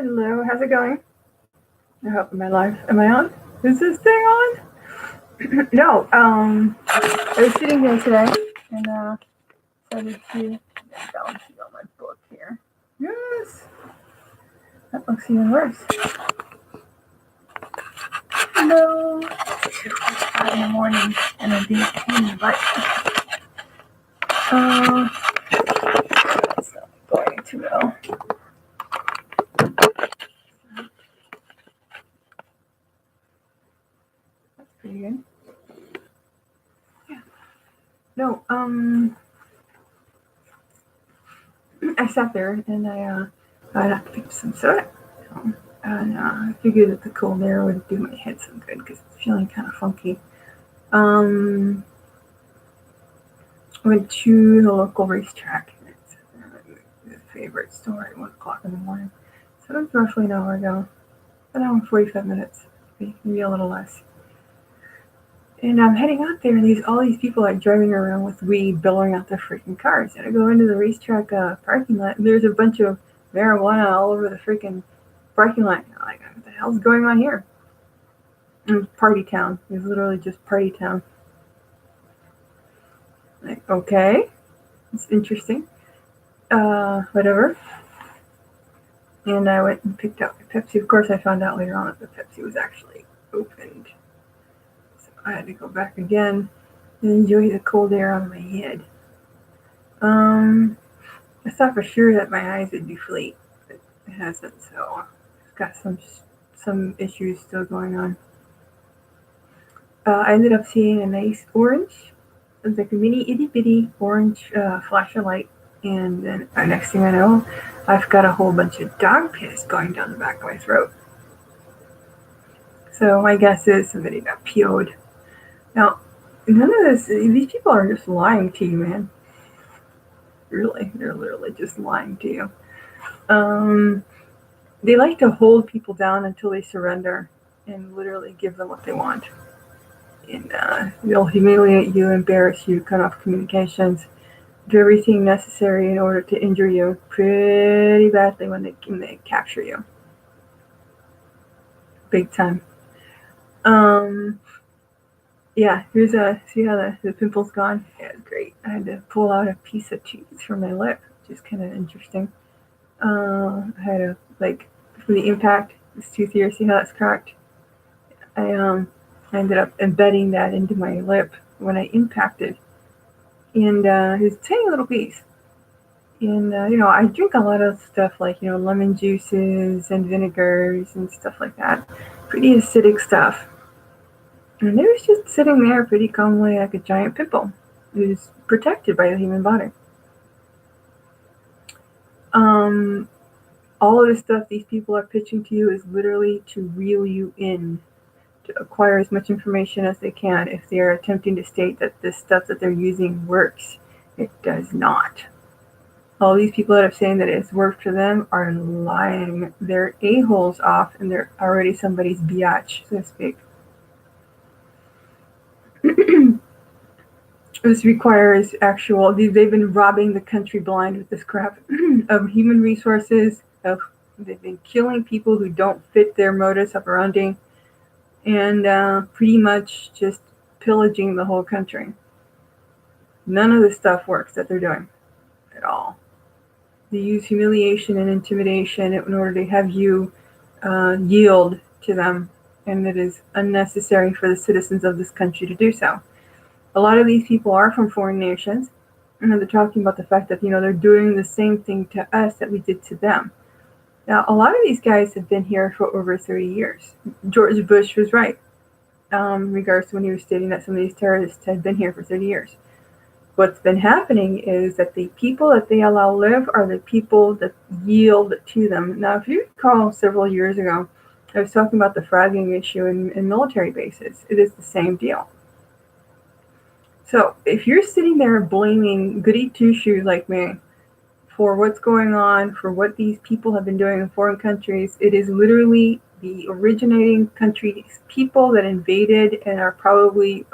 Hello, how's it going? I hope my live. Am I on? Is this thing on? No. I was sitting here today and decided to balance it on my book here. Yes. That looks even worse. Hello. It's 5 in the morning and I'm being a pain in the butt. It's not going too well. That's pretty good. Yeah. No, I sat there and I had to pick some soda. And I figured that the cold air would do my head some good because it's feeling kind of funky. I went to the local racetrack. It's my favorite store at 1 o'clock in the morning. So it was roughly an hour ago. An hour and 45 minutes, maybe a little less. And I'm heading out there, and all these people are driving around with weed, billowing out their freaking cars. And I go into the racetrack parking lot, and there's a bunch of marijuana all over the freaking parking lot. I'm like, what the hell's going on here? And it was party town. It was literally just party town. Like, okay, it's interesting. Whatever. And I went and picked up my Pepsi. Of course, I found out later on that the Pepsi was actually opened. I had to go back again and enjoy the cold air on my head. I thought for sure that my eyes would deflate, but it hasn't, so I've got some issues still going on. I ended up seeing a nice orange, like a mini itty bitty orange flash of light, and then next thing I know, I've got a whole bunch of dog piss going down the back of my throat. So my guess is somebody got PO'd. Now, none of this, these people are just lying to you, man. Really, they're literally just lying to you. They like to hold people down until they surrender and literally give them what they want. And they'll humiliate you, embarrass you, cut off communications, do everything necessary in order to injure you pretty badly when they capture you. Big time. Yeah, see how the pimple's gone? Yeah, it's great. I had to pull out a piece of cheese from my lip, which is kind of interesting. I had from the impact, this tooth here, see how that's cracked? I ended up embedding that into my lip when I impacted. And it was a tiny little piece. And, I drink a lot of stuff like, lemon juices and vinegars and stuff like that. Pretty acidic stuff. And it was just sitting there pretty calmly like a giant pimple. It was protected by the human body. All of the stuff these people are pitching to you is literally to reel you in, to acquire as much information as they can. If they are attempting to state that this stuff that they're using works, it does not. All these people that are saying that it's worked for them are lying. They're a-holes off, and they're already somebody's biatch, so to speak. This requires they've been robbing the country blind with this crap of human resources, they've been killing people who don't fit their modus operandi, and pretty much just pillaging the whole country. None of the stuff works that they're doing at all. They use humiliation and intimidation in order to have you yield to them, and it is unnecessary for the citizens of this country to do so. A lot of these people are from foreign nations, and they're talking about the fact that, they're doing the same thing to us that we did to them. Now, a lot of these guys have been here for over 30 years. George Bush was right in regards to when he was stating that some of these terrorists had been here for 30 years. What's been happening is that the people that they allow live are the people that yield to them. Now, if you recall several years ago, I was talking about the fragging issue in military bases. It is the same deal. So if you're sitting there blaming goody two-shoes like me for what's going on, for what these people have been doing in foreign countries, it is literally the originating countries, people that invaded and are probably,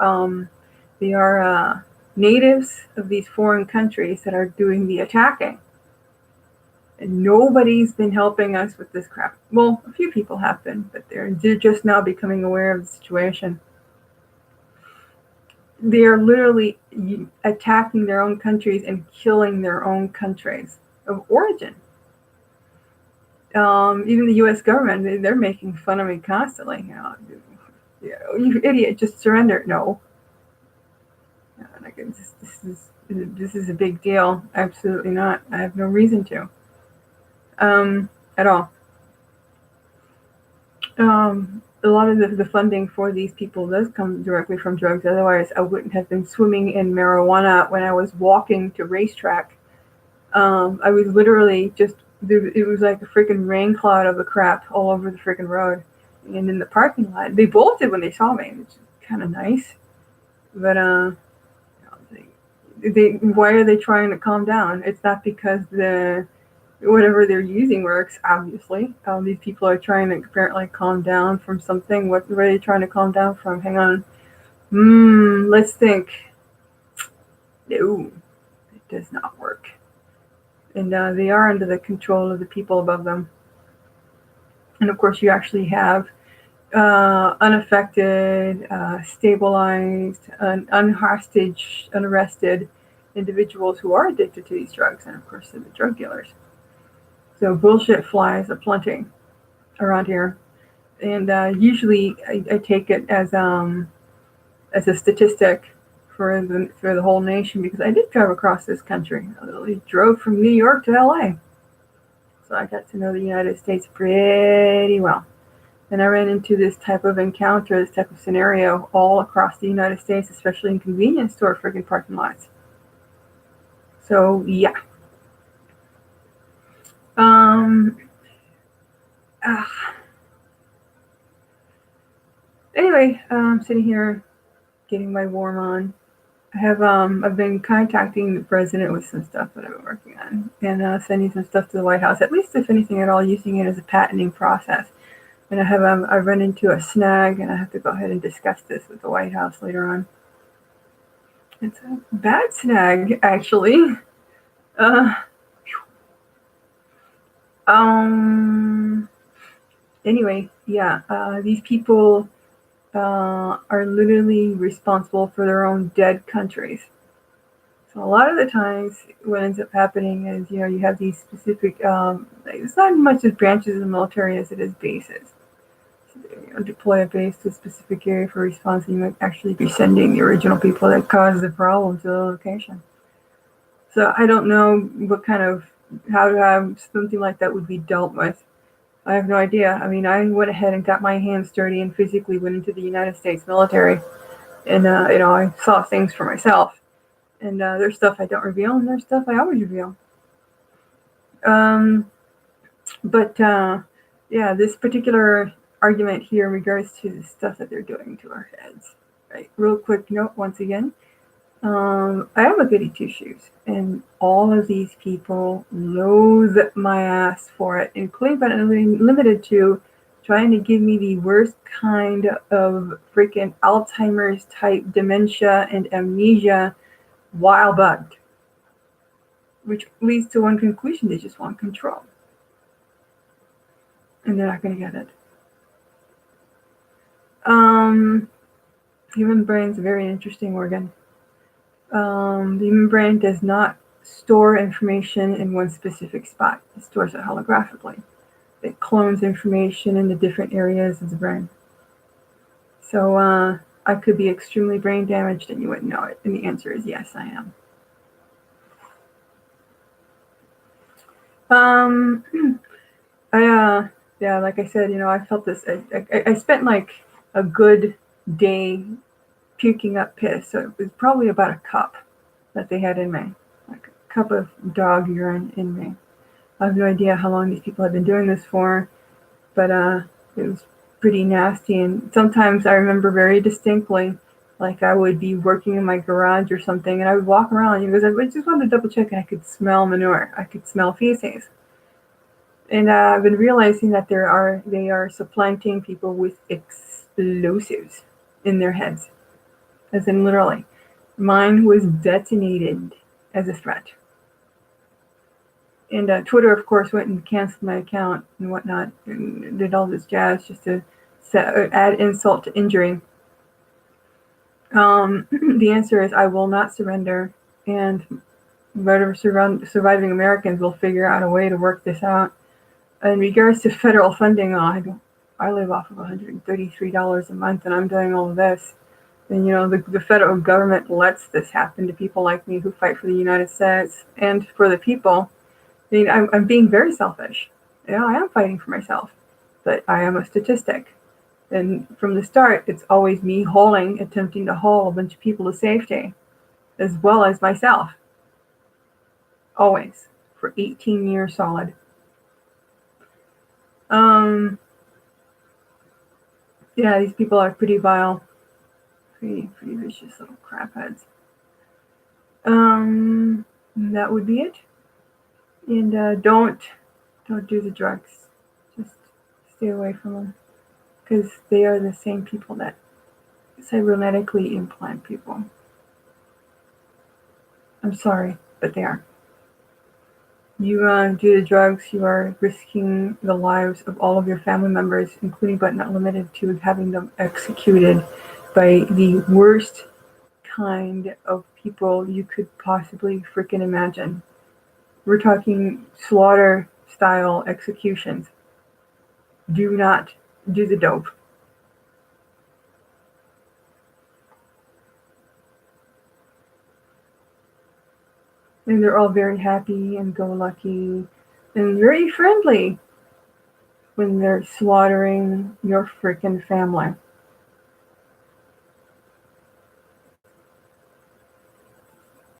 they are natives of these foreign countries that are doing the attacking. And nobody's been helping us with this crap. Well, a few people have been, but they're just now becoming aware of the situation. They are literally attacking their own countries and killing their own countries of origin. Even the U.S. government, they're making fun of me constantly. You idiot, just surrender. No, like this is a big deal. Absolutely not. I have no reason to, at all. A lot of the funding for these people does come directly from drugs. Otherwise, I wouldn't have been swimming in marijuana when I was walking to racetrack. I was literally just, it was like a freaking rain cloud of a crap all over the freaking road. And in the parking lot, they bolted when they saw me, which is kind of nice. But why are they trying to calm down? It's not because whatever they're using works. Obviously, these people are trying to apparently calm down from something. What are they trying to calm down from? Hang on. Let's think. No, it does not work. And they are under the control of the people above them. And of course, you actually have unaffected, stabilized, unhostage, unarrested individuals who are addicted to these drugs, and of course, the drug dealers. So bullshit flies aplenty around here, and usually I take it as a statistic for the whole nation, because I did drive across this country. I literally drove from New York to LA, so I got to know the United States pretty well. And I ran into this type of encounter, this type of scenario all across the United States, especially in convenience store freaking parking lots. So yeah. Anyway, I'm sitting here getting my warm on. I've been contacting the president with some stuff that I've been working on, and sending some stuff to the White House, at least if anything at all, using it as a patenting process. And I run into a snag, and I have to go ahead and discuss this with the White House later on. It's a bad snag, actually. Anyway, yeah, these people are literally responsible for their own dead countries. So a lot of the times, what ends up happening is, you have these specific. It's not much as branches of the military as it is bases. So, deploy a base to a specific area for response, and you might actually be sending the original people that caused the problem to the location. So I don't know how something like that would be dealt with. I have no idea. I mean, I went ahead and got my hands dirty and physically went into the United States military, and I saw things for myself. And there's stuff I don't reveal, and there's stuff I always reveal. But yeah, this particular argument here in regards to the stuff that they're doing to our heads. Right. Real quick note once again. I am a goody two shoes, and all of these people loathe my ass for it, including but not limited to trying to give me the worst kind of freaking Alzheimer's type dementia and amnesia while bugged, which leads to one conclusion: they just want control, and they're not going to get it. Human brain's a very interesting organ. The human brain does not store information in one specific spot. It stores it holographically. It clones information in the different areas of the brain. So I could be extremely brain damaged and you wouldn't know it. And the answer is yes, I am. Yeah, like I said, I felt this. I spent like a good day puking up piss. So it was probably about a cup that they had in me, like a cup of dog urine in me. I have no idea how long these people have been doing this for, but it was pretty nasty. And sometimes I remember very distinctly, like I would be working in my garage or something, and I would walk around because I just wanted to double check, and I could smell manure. I could smell feces. And I've been realizing that they are supplanting people with explosives in their heads, as in literally. Mine was detonated as a threat. And Twitter, of course, went and canceled my account and whatnot, and did all this jazz just to add insult to injury. The answer is I will not surrender, and whatever surviving Americans will figure out a way to work this out. In regards to federal funding, I live off of $133 a month, and I'm doing all of this. And the federal government lets this happen to people like me who fight for the United States and for the people. I mean, I'm being very selfish. I am fighting for myself, but I am a statistic. And from the start, it's always me attempting to haul a bunch of people to safety, as well as myself. Always. For 18 years solid. Yeah, these people are pretty vile. Pretty vicious little crapheads. That would be it. And don't do the drugs. Just stay away from them. Because they are the same people that cybernetically implant people. I'm sorry, but they are. You do the drugs, you are risking the lives of all of your family members, including but not limited to having them executed by the worst kind of people you could possibly freaking imagine. We're talking slaughter-style executions. Do not do the dope. And they're all very happy and go lucky and very friendly when they're slaughtering your freaking family.